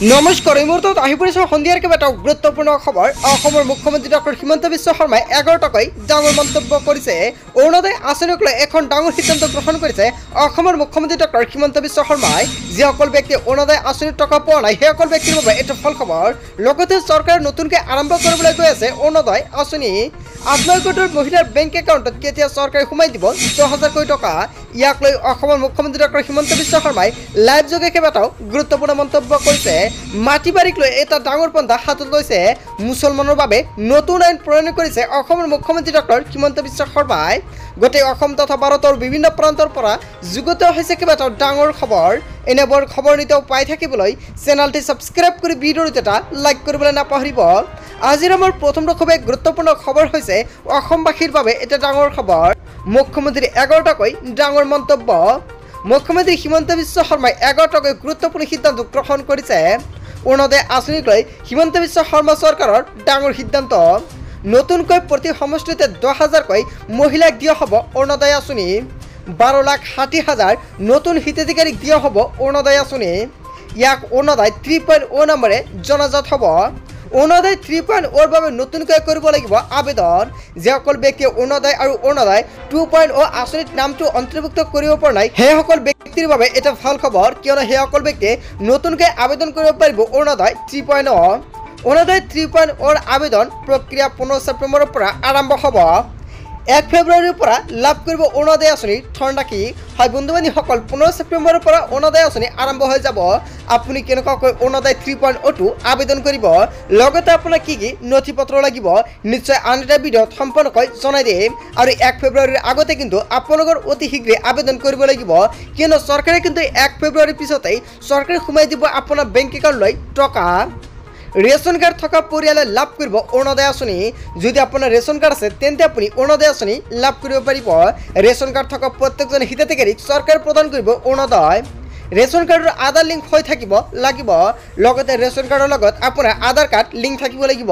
নমস্কাৰ এই মুহূৰ্তত আহি পৰিছে সন্ধিয়াৰ কেইবাটাও গুৰুত্বপূৰ্ণ খবৰ। অসমৰ মুখ্যমন্ত্ৰী ডক্টৰ হিমন্ত বিশ্ব শৰ্মাই 11টাকৈ ডাঙৰ মন্তব্য কৰিছে। অৰুণোদয় আঁচনিক লৈ এখন ডাঙৰ সিদ্ধান্ত গ্ৰহণ কৰিছে অসমৰ মুখ্যমন্ত্ৰী ডক্টৰ হিমন্ত বিশ্ব শৰ্মাই। যিসকল ব্যক্তিয়ে অৰুণোদয় আঁচনিৰ টকা পোৱা নাই সেইসকল ব্যক্তিৰ বাবে এটা ভাল খবৰ। লগতে চৰকাৰে নতুনকৈ আৰম্ভ কৰিবলৈ গৈ আছে অৰুণোদয় আঁচনি। আত্মসহায়ক গোটৰ মহিলাৰ বেংক একাউণ্টত কেতিয়া চৰকাৰে সোমাই দিব 10,000 কোটি টকা। ইয়াক লৈ অসমৰ মুখ্যমন্ত্ৰী ডক্টৰ হিমন্ত বিশ্ব শৰ্মাই লাইভ যোগে কেইবাটাও গুৰুত্বপূৰ্ণ মন্তব্য কৰিছে। মাটি বাৰীক লৈ এটা ডাঙৰ পন্থা হাতত লৈছে। মুছলমানৰ বাবে নতুন আইন প্ৰণয়ন কৰিছে অসমৰ মুখ্যমন্ত্ৰী ডক্টৰ হিমন্ত বিশ্ব শৰ্মাই। গোটেই অসম তথা ভাৰতৰ বিভিন্ন প্ৰান্তৰ পৰা যুগুত হৈছে কেইবাটাও ডাঙৰ খবৰ। এনেবোৰ খবৰ নিতেও পাই থাকিবলৈ চেনেলটি ছাবস্ক্ৰাইব কৰি ভিডিঅ'টো এটা লাইক কৰিবলৈ নাপাহৰিব। আজিৰ আমাৰ প্ৰথমটো খুব গুৰুত্বপূৰ্ণ খবৰ হৈছে অসমবাসীৰ বাবে এটা ডাঙৰ খবৰ। মুখ্যমন্ত্ৰীৰ 11টাকৈ ডাঙৰ মন্তব্য। মুখ্যমন্ত্ৰী হিমন্ত বিশ্ব শৰ্মাই 11টাকৈ গুৰুত্বপূৰ্ণ সিদ্ধান্ত গ্ৰহণ কৰিছে। অৰুণোদয় আঁচনিক লৈ হিমন্ত বিশ্ব শৰ্মা চৰকাৰৰ ডাঙৰ সিদ্ধান্ত। নতুনকৈ প্ৰতি সমষ্টিতে 10,000কৈ মহিলাক দিয়া হ'ব অৰুণোদয় আঁচনি। 12,60,000 নতুন হিতাধিকাৰীক দিয়া হ'ব অৰুণোদয় আঁচনি। ইয়াক অৰুণোদয় 3.0 নামেৰে জনাজাত হ'ব। অৰুণোদয় 3.0ৰ বাবে নতুনকৈ কৰিব লাগিব আবেদন। যিসকল ব্যক্তিয়ে অৰুণোদয় আৰু অৰুণোদয় 2.0 আঁচনিত নামটো অন্তৰ্ভুক্ত কৰিব পৰা নাই সেইসকল ব্যক্তিৰ বাবে এটা ভাল খবৰ, কিয়নো সেইসকল ব্যক্তিয়ে নতুনকৈ আবেদন কৰিব পাৰিব অৰুণোদয় 3.0। অৰুণোদয় 3.0ৰ আবেদন প্ৰক্ৰিয়া 15 ছেপ্টেম্বৰৰ পৰা আৰম্ভ হ'ব। 1 ফেব্ৰুৱাৰীৰ পৰা লাভ কৰিব অৰুণোদয় আঁচনিৰ থৰ্ণাকি। হয় বন্ধু বান্ধৱীসকল, 15 ছেপ্টেম্বৰৰ পৰা অৰুণোদয় আঁচনি আৰম্ভ হৈ যাব। আপুনি কেনেকুৱাকৈ অৰুণোদয় 3.0টো আবেদন কৰিব, লগতে আপোনাৰ কি কি নথি পত্ৰ লাগিব নিশ্চয় আন এটা ভিডিঅ'ত সম্পূৰ্ণকৈ জনাই দিম। আৰু 1 ফেব্ৰুৱাৰীৰ আগতে কিন্তু আপোনালোকৰ অতি শীঘ্ৰে আবেদন কৰিব লাগিব, কিয়নো চৰকাৰে কিন্তু 1 ফেব্ৰুৱাৰীৰ পিছতেই চৰকাৰে সোমাই দিব আপোনাৰ বেংক একাউণ্টলৈ টকা। ৰেচন কাৰ্ড থকা পৰিয়ালে লাভ কৰিব অৰুণোদয় আঁচনি। যদি আপোনাৰ ৰেচন কাৰ্ড আছে তেন্তে আপুনি অৰুণোদয় আঁচনি লাভ কৰিব পাৰিব। ৰেচন কাৰ্ড থকা প্ৰত্যেকজন হিতাধিকাৰীক চৰকাৰে প্ৰদান কৰিব অৰুণোদয়। ৰেচন কাৰ্ডৰ আধাৰ লিংক হৈ থাকিব লাগিব। লগতে ৰেচন কাৰ্ডৰ লগত আপোনাৰ আধাৰ কাৰ্ড লিংক থাকিব লাগিব।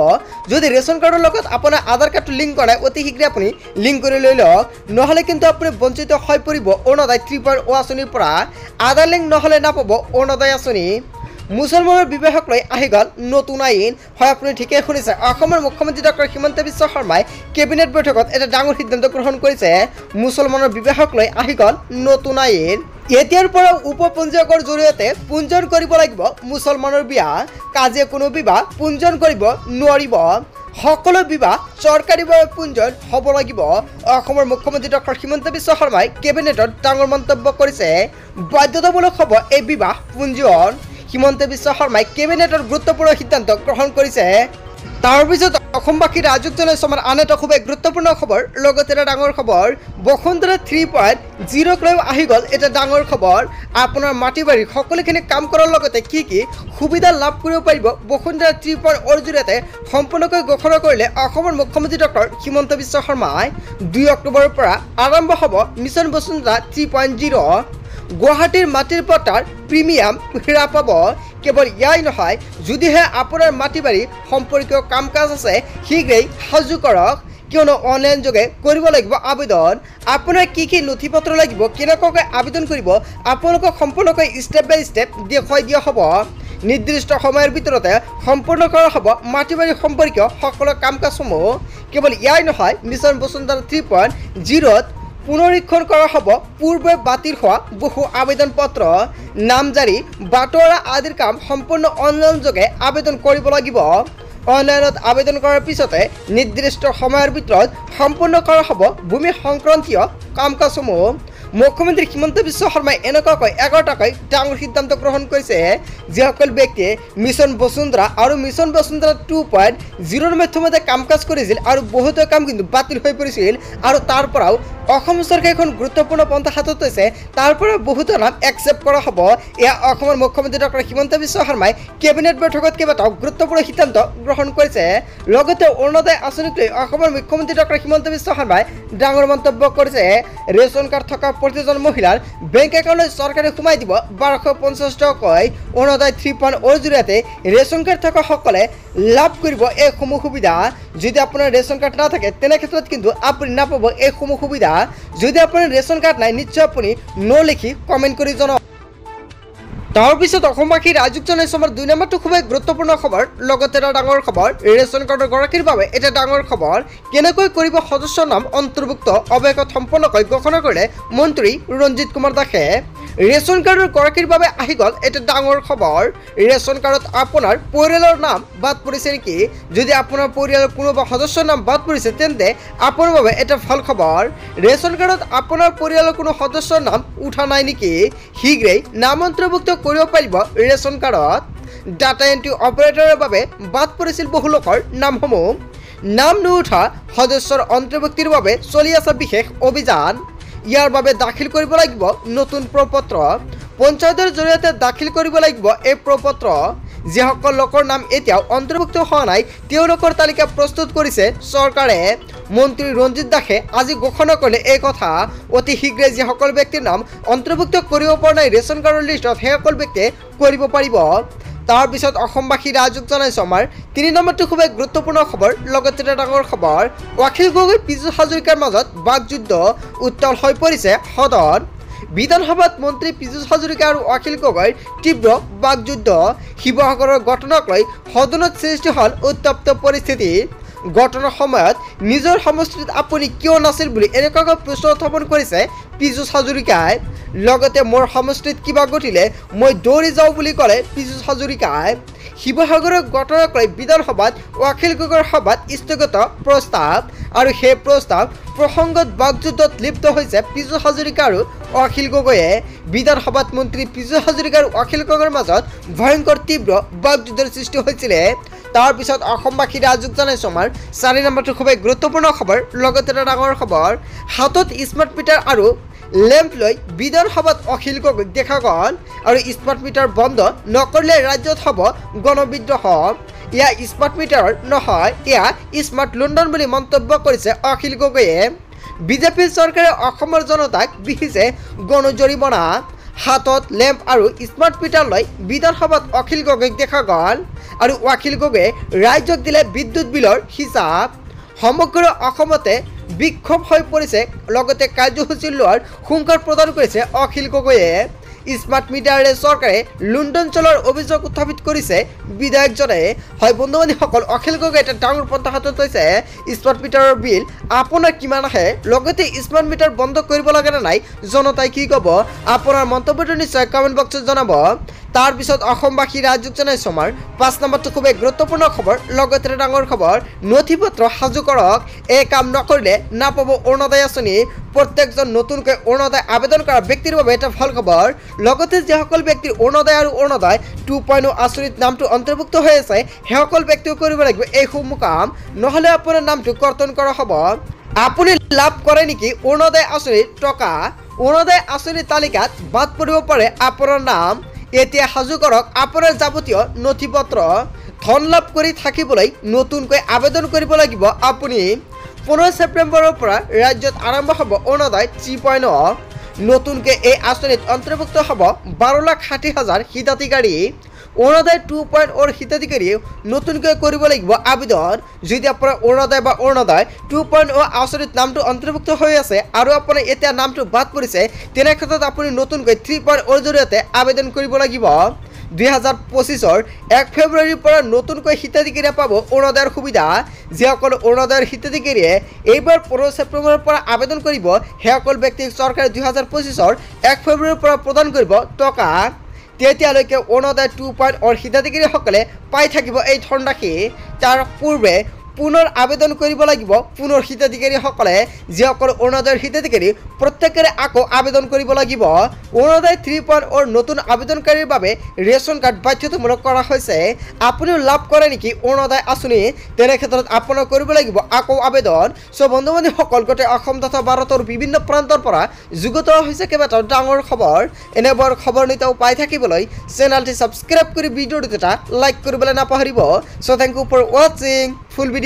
যদি ৰেচন কাৰ্ডৰ লগত আপোনাৰ আধাৰ কাৰ্ডটো লিংক কৰা নাই অতি শীঘ্ৰে আপুনি লিংক কৰি লৈ লওক, নহ'লে কিন্তু আপুনি বঞ্চিত হৈ পৰিব অৰুণোদয় 3.0 আঁচনিৰ পৰা। আধাৰ লিংক নহ'লে নাপাব অৰুণোদয় আঁচনি। মুছলমানৰ বিবাহক লৈ আহি গ'ল নতুন আইন। হয় আপুনি ঠিকেই শুনিছে, অসমৰ মুখ্যমন্ত্ৰী ডক্টৰ হিমন্ত বিশ্ব শৰ্মাই কেবিনেট বৈঠকত এটা ডাঙৰ সিদ্ধান্ত গ্ৰহণ কৰিছে। মুছলমানৰ বিবাহক লৈ আহি গ'ল নতুন আইন। এতিয়াৰ পৰা উপপঞ্জীয়কৰ জৰিয়তে পঞ্জীয়ন কৰিব লাগিব মুছলমানৰ বিয়া। কাজিয়া কোনো বিবাহ পঞ্জীয়ন কৰিব নোৱাৰিব। সকলো বিবাহ চৰকাৰীভাৱে পঞ্জীয়ন হ'ব লাগিব। অসমৰ মুখ্যমন্ত্ৰী ডক্টৰ হিমন্ত বিশ্ব শৰ্মাই কেবিনেটত ডাঙৰ মন্তব্য কৰিছে। বাধ্যতামূলক হ'ব এই বিবাহ পঞ্জীয়ন। হিমন্ত বিশ্ব শৰ্মাই কেবিনেটৰ গুৰুত্বপূৰ্ণ সিদ্ধান্ত গ্ৰহণ কৰিছে। তাৰপিছত অসমবাসীৰ ৰাজুক জনাইছে আমাৰ আন এটা খুবেই গুৰুত্বপূৰ্ণ খবৰ, লগতে এটা ডাঙৰ খবৰ। বসুন্ধৰা 3.0ক লৈ আহি গ'ল এটা ডাঙৰ খবৰ। আপোনাৰ মাটি বাৰীৰ সকলোখিনি কাম কৰাৰ লগতে কি কি সুবিধা লাভ কৰিব পাৰিব বসুন্ধৰা 3.0ৰ জৰিয়তে সম্পূৰ্ণকৈ ঘোষণা কৰিলে অসমৰ মুখ্যমন্ত্ৰী ডক্টৰ হিমন্ত বিশ্ব শৰ্মাই। 2 অক্টোবৰৰ পৰা আৰম্ভ হ'ব মিছন বসুন্ধৰা 3.0। গুৱাহাটীৰ মাটিৰ পট্টাৰ প্ৰিমিয়াম হ্ৰাস পাব। কেৱল ইয়াই নহয়, যদিহে আপোনাৰ মাটি বাৰী সম্পৰ্কীয় কাম কাজ আছে শীঘ্ৰেই সাজু কৰক, কিয়নো অনলাইন যোগে কৰিব লাগিব আবেদন। আপোনাৰ কি কি নথি পত্ৰ লাগিব, কেনেকুৱাকৈ আবেদন কৰিব আপোনালোকক সম্পূৰ্ণকৈ ষ্টেপ বাই ষ্টেপ দেখুৱাই দিয়া হ'ব। নিৰ্দিষ্ট সময়ৰ ভিতৰতে সম্পূৰ্ণ কৰা হ'ব মাটি বাৰী সম্পৰ্কীয় সকলো কাম কাজসমূহ। কেৱল ইয়াই নহয়, মিছন বসুন্ধৰা 3.0ত পুনৰীক্ষণ কৰা হ'ব পূৰ্বে বাতিল হোৱা বহু আবেদন পত্ৰ। নামজাৰি বাটোৱাৰা আদিৰ কাম সম্পূৰ্ণ অনলাইন যোগে আবেদন কৰিব লাগিব। অনলাইনত আবেদন কৰাৰ পিছতে নিৰ্দিষ্ট সময়ৰ ভিতৰত সম্পূৰ্ণ কৰা হ'ব ভূমি সংক্ৰান্তীয় কাম কাজসমূহ। মুখ্যমন্ত্ৰী হিমন্ত বিশ্ব শৰ্মাই এনেকুৱাকৈ 11টাকৈ ডাঙৰ সিদ্ধান্ত গ্ৰহণ কৰিছে। যিসকল ব্যক্তিয়ে মিছন বসুন্ধৰা আৰু মিছন বসুন্ধৰা 2.0ৰ মাধ্যমতে কাম কাজ কৰিছিল আৰু বহুতো কাম কিন্তু বাতিল হৈ পৰিছিল, আৰু তাৰ পৰাও অসম চৰকাৰে এখন গুৰুত্বপূৰ্ণ পন্থা হাতত লৈছে। তাৰ পৰা বহুতো নাম একচেপ্ট কৰা হ'ব। এয়া অসমৰ মুখ্যমন্ত্ৰী ডক্টৰ হিমন্ত বিশ্ব শৰ্মাই কেবিনেট বৈঠকত কেইবাটাও গুৰুত্বপূৰ্ণ সিদ্ধান্ত গ্ৰহণ কৰিছে। লগতে অৰুণোদয় আঁচনিক লৈ অসমৰ মুখ্যমন্ত্ৰী ডক্টৰ হিমন্ত বিশ্ব শৰ্মাই ডাঙৰ মন্তব্য কৰিছে। ৰেচন কাৰ্ড থকা প্ৰতিজন মহিলাৰ বেংক একাউণ্টত চৰকাৰে সোমাই দিব 1250 টকাকৈ। অৰুণোদয় 3.0ৰ জৰিয়তে ৰেচন কাৰ্ড থকা সকলে লাভ কৰিব এইসমূহ সুবিধা। যদি আপোনাৰ ৰেচন কাৰ্ড নাথাকে তেনে ক্ষেত্ৰত কিন্তু আপুনি নাপাব এইসমূহ সুবিধা। တာ যদি আপনাৰ ৰেশন কাৰ্ড নাই নিশ্চয় আপনি নো লিখি কমেন্ট কৰে জানাব। 1 ফেব্ৰুৱাৰীৰ পৰা আৰম্ভ হ'ব মিছন বসুন্ধৰা 3.0। গুৱাহাটীৰ মাটিৰ পট্টাৰ প্ৰিমিয়াম হ্ৰাস পাব। কেৱল ইয়াই নহয়, যদিহে আপোনাৰ মাটি বাৰী সম্পৰ্কীয় কাম কাজ আছে শীঘ্ৰেই সাজু কৰক, কিয়নো অনলাইন যোগে কৰিব লাগিব আবেদন। আপোনাৰ কি কি নথি পত্ৰ লাগিব, কেনেকুৱাকৈ আবেদন কৰিব আপোনালোকক সম্পূৰ্ণকৈ ষ্টেপ বাই ষ্টেপ দেখুৱাই দিয়া হ'ব। নিৰ্দিষ্ট সময়ৰ ভিতৰতে সম্পূৰ্ণ কৰা হ'ব ভূমি সংক্ৰান্তীয় কাম কাজসমূহ। মুখ্যমন্ত্ৰী হিমন্ত বিশ্ব শৰ্মাই এনেকুৱাকৈ 11টাকৈ ডাঙৰ সিদ্ধান্ত গ্ৰহণ কৰিছে। তাৰপিছত অসমবাসী ৰাইজক জনাইছোঁ আমাৰ 2 নম্বৰটো খুবেই গুৰুত্বপূৰ্ণ খবৰ। লগতে এটা ডাঙৰ খবৰ, ৰেচন কাৰ্ডৰ গৰাকীৰ বাবে এটা ডাঙৰ খবৰ। কেনেকৈ কৰিব সদস্যৰ নাম অন্তৰ্ভুক্ত অৱশেষত সম্পূৰ্ণকৈ ঘোষণা কৰিলে মন্ত্ৰী ৰঞ্জিত কুমাৰ দাসে। ৰেচন কাৰ্ডৰ গৰাকীৰ বাবে আহি গ'ল এটা ডাঙৰ খবৰ। ৰেচন কাৰ্ডত আপোনাৰ পৰিয়ালৰ নাম বাদ পৰিছে নেকি? যদি আপোনাৰ পৰিয়ালৰ কোনোবা সদস্যৰ নাম বাদ পৰিছে তেন্তে আপোনাৰ বাবে এটা ভাল খবৰ। ৰেচন কাৰ্ডত আপোনাৰ পৰিয়ালৰ কোনো সদস্যৰ নাম উঠা নাই নেকি? শীঘ্ৰেই নাম অন্তৰ্ভুক্ত কৰিব পাৰিব ৰেচন কাৰ্ডত। ডাটা এন্ট্ৰি অপাৰেটৰৰ বাবে বাদ পৰিছিল বহু লোকৰ নামসমূহ। নাম নুঠা সদস্যৰ অন্তৰ্ভুক্তিৰ বাবে চলি আছে বিশেষ অভিযান। ইয়াৰ বাবে দাখিল কৰিব লাগিব নতুন প্ৰপত্ৰ। পঞ্চায়তৰ জৰিয়তে দাখিল কৰিব লাগিব এই প্ৰপত্ৰ। যিসকল লোকৰ নাম এতিয়াও অন্তৰ্ভুক্ত হোৱা নাই তেওঁলোকৰ তালিকা প্ৰস্তুত কৰিছে চৰকাৰে। মন্ত্ৰী ৰঞ্জিত দাসে আজি ঘোষণা কৰিলে এই কথা। অতি শীঘ্ৰে যিসকল ব্যক্তিৰ নাম অন্তৰ্ভুক্ত কৰিব পৰা নাই ৰেচন কাৰ্ডৰ লিষ্টত সেইসকল ব্যক্তিয়ে কৰিব পাৰিব। তাৰপিছত অসমবাসী ৰাইজক জনাইছোঁ আমাৰ 3 নম্বৰটো খুবেই গুৰুত্বপূৰ্ণ খবৰ। লগতে এটা ডাঙৰ খবৰ, অখিল গগৈ পীযুষ হাজৰিকাৰ মাজত বাকযুদ্ধ উত্তাল হৈ পৰিছে সদন। বিধানসভাত মন্ত্ৰী পীযুষ হাজৰিকা আৰু অখিল গগৈৰ তীব্ৰ বাকযুদ্ধ। শিৱসাগৰৰ ঘটনাক লৈ সদনত সৃষ্টি হ'ল উত্তপ্ত পৰিস্থিতি। ঘটনাৰ সময়ত নিজৰ সমষ্টিত আপুনি কিয় নাছিল বুলি এনেকুৱাকৈ প্ৰশ্ন উত্থাপন কৰিছে পীযুষ হাজৰিকাই। লগতে মোৰ সমষ্টিত কিবা ঘটিলে মই দৌৰি যাওঁ বুলি ক'লে পীযুষ হাজৰিকাই। শিৱসাগৰৰ ঘটনাক লৈ বিধানসভাত অখিল গগৈৰ সভাত স্থগিত প্ৰস্তাৱ, আৰু সেই প্ৰস্তাৱ প্ৰসংগত বাকযুদ্ধত লিপ্ত হৈছে পীযুষ হাজৰিকা আৰু অখিল গগৈয়ে। বিধানসভাত মন্ত্ৰী পীযুষ হাজৰিকা আৰু অখিল গগৈৰ মাজত ভয়ংকৰ তীব্ৰ বাকযুদ্ধৰ সৃষ্টি হৈছিলে। তাৰপিছত অসমবাসী ৰাইজক জনাইছোঁ আমাৰ 4 নম্বৰটো খুবেই গুৰুত্বপূৰ্ণ খবৰ। লগতে এটা ডাঙৰ খবৰ, হাতত স্মাৰ্ট মিটাৰ আৰু লেম্প লৈ বিধানসভাত অখিল গগৈক দেখা গ'ল। আৰু স্মাৰ্ট মিটাৰ বন্ধ নকৰিলে ৰাজ্যত হ'ব গণবিদ্ৰোহ। এয়া স্মাৰ্ট মিটাৰ নহয়, এয়া স্মাৰ্ট লণ্ডন বুলি মন্তব্য কৰিছে অখিল গগৈয়ে। বিজেপিৰ চৰকাৰে অসমৰ জনতাক বিহিছে গণজৰিমনা। হাতত লেম্প আৰু স্মাৰ্ট মিটাৰ লৈ বিধানসভাত অখিল গগৈক দেখা গ'ল। আৰু অখিল গগৈয়ে ৰাজ্যক দিলে বিদ্যুৎ বিলৰ হিচাপ। সমগ্ৰ অসমতে বিক্ষোভ হৈ পৰিছে। লগতে কাৰ্যসূচী লোৱাৰ হুংকাৰ প্ৰদান কৰিছে অখিল গগৈয়ে। স্মাৰ্ট মিটাৰে চৰকাৰে লুণ্ঠন চলোৱাৰ অভিযোগ উত্থাপিত কৰিছে বিধায়কজনে। হয় বন্ধু বান্ধৱীসকল, অখিল গগৈ এটা ডাঙৰ পন্থা হাতত লৈছে। স্মাৰ্ট মিটাৰৰ বিল আপোনাৰ কিমান আহে, লগতে স্মাৰ্ট মিটাৰ বন্ধ কৰিব লাগে নে নাই, জনতাই কি ক'ব, আপোনাৰ মন্তব্যটো নিশ্চয় কমেণ্ট বক্সত জনাব। তাৰপিছত অসমবাসী ৰাইজক জনাইছোঁ আমাৰ 5 নম্বৰটো খুবেই গুৰুত্বপূৰ্ণ খবৰ। লগতে ডাঙৰ খবৰ, নথি পত্ৰ সাজু কৰক। এই কাম নকৰিলে নাপাব অৰুণোদয় আঁচনি। প্ৰত্যেকজন নতুনকৈ অৰুণোদয় আবেদন কৰা ব্যক্তিৰ বাবে এটা ভাল খবৰ। লগতে যিসকল ব্যক্তিৰ অৰুণোদয় আৰু অৰুণোদয় 2.0 আঁচনিত নামটো অন্তৰ্ভুক্ত হৈ আছে সেইসকল ব্যক্তিও কৰিব লাগিব এইসমূহ কাম, নহ'লে আপোনাৰ নামটো কৰ্তন কৰা হ'ব। আপুনি লাভ কৰে নেকি অৰুণোদয় আঁচনিৰ টকা? অৰুণোদয় আঁচনিৰ তালিকাত বাদ পৰিব পাৰে আপোনাৰ নাম। এতিয়া সাজু কৰক আপোনাৰ যাৱতীয় নথি পত্ৰ। ধন লাভ কৰি থাকিবলৈ নতুনকৈ আবেদন কৰিব লাগিব আপুনি। 15 ছেপ্টেম্বৰৰ পৰা ৰাজ্যত আৰম্ভ হ'ব অৰুণোদয় 3.0। নতুনকৈ এই আঁচনিত অন্তৰ্ভুক্ত হ'ব 12,60,000 হিতাধিকাৰী। অৰুণোদয় 2.0 হিতাধিকাৰীয়ে নতুনকৈ কৰিব লাগিব আবেদন। যদি আপোনাৰ অৰুণোদয় বা অৰুণোদয় 2.0 আঁচনিত নামটো অন্তৰ্ভুক্ত হৈ আছে আৰু আপোনাৰ এতিয়া নামটো বাদ পৰিছে, তেনে ক্ষেত্ৰত আপুনি নতুনকৈ 3.0 জৰিয়তে আবেদন কৰিব লাগিব। 2025 1 ফেব্ৰুৱাৰীৰ পৰা নতুনকৈ হিতাধিকাৰীয়ে পাব অৰুণোদয়ৰ সুবিধা। যিসকল অৰুণোদয়ৰ হিতাধিকাৰীয়ে এইবাৰ 15 ছেপ্টেম্বৰৰ পৰা আবেদন কৰিব সেইসকল ব্যক্তিক চৰকাৰে 2025 1 ফেব্ৰুৱাৰীৰ পৰা প্ৰদান কৰিব টকা। তেতিয়ালৈকে অৰুণোদয় 2.0 হিতাধিকাৰীসকলে পাই থাকিব এই ধনৰাশি। তাৰ পূৰ্বে পুনৰ আবেদন কৰিব লাগিব পুনৰ হিতাধিকাৰীসকলে। যিসকল অৰুণোদয়ৰ হিতাধিকাৰী প্ৰত্যেকৰে আকৌ আবেদন কৰিব লাগিব। অৰুণোদয় 3.0 নতুন আবেদনকাৰীৰ বাবে ৰেচন কাৰ্ড বাধ্যতামূলক কৰা হৈছে। আপুনিও লাভ কৰে নেকি অৰুণোদয় আঁচনি? তেনে ক্ষেত্ৰত আপোনাৰ কৰিব লাগিব আকৌ আবেদন। চ' বন্ধু বান্ধৱীসকল, গোটেই অসম তথা ভাৰতৰ বিভিন্ন প্ৰান্তৰ পৰা যুগুত হৈছে কেইবাটাও ডাঙৰ খবৰ। এনেবোৰ খবৰ নিতৌ পাই থাকিবলৈ চেনেলটি ছাবস্ক্ৰাইব কৰি ভিডিঅ'টো এটা লাইক কৰিবলৈ নাপাহৰিব। চ' থেংক ইউ ফৰ ৱাচিং ফুল ভিডিঅ'।